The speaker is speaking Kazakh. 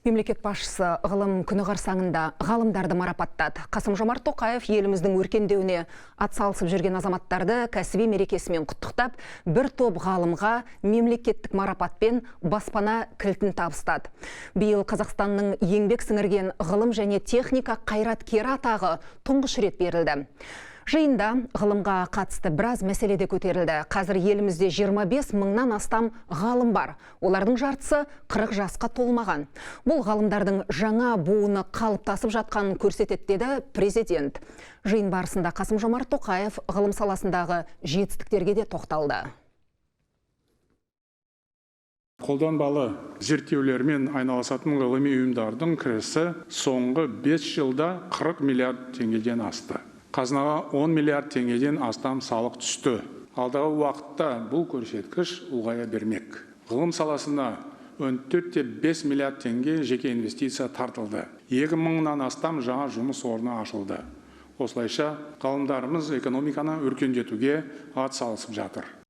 Мемлекет басшысы ғылым күні қарсаңында ғалымдарды марапаттады. Қасым-Жомарт Тоқаев еліміздің өркендеуіне атсалысып жүрген азаматтарды кәсіби мерекесімен құттықтап, бір топ ғалымға мемлекеттік марапатпен баспана кілтін табыстады. Биыл Қазақстанның еңбек сіңірген ғылым және техника қайраткері атағы тұңғыш рет берілді. Жиында ғылымға қатысты біраз мәселеде көтерілді. Қазір елімізде 25 мыңнан астам ғалым бар. Олардың жартысы 40 жасқа толмаған. Бұл ғалымдардың жаңа буыны қалыптасып жатқанын көрсетеді деді президент. Жиын барысында Қасым-Жомарт Тоқаев ғылым саласындағы жетістіктерге де тоқталды. Қолданбалы зерттеулермен айналысатын ғылыми ұйымдардың кірісі соңғы 5 жылда 40 миллиард теңгеден асты. Қазынаға 10 миллиард теңгеден астам салық түсті. Алдағы уақытта бұл көрсеткіш ұлғая бермек. Ғылым саласына 14,5 миллиард теңге жеке инвестиция тартылды. 2 мыңнан астам жаңа жұмыс орны ашылды. Осылайша ғалымдарымыз экономиканы өркендетуге атсалысып жатыр.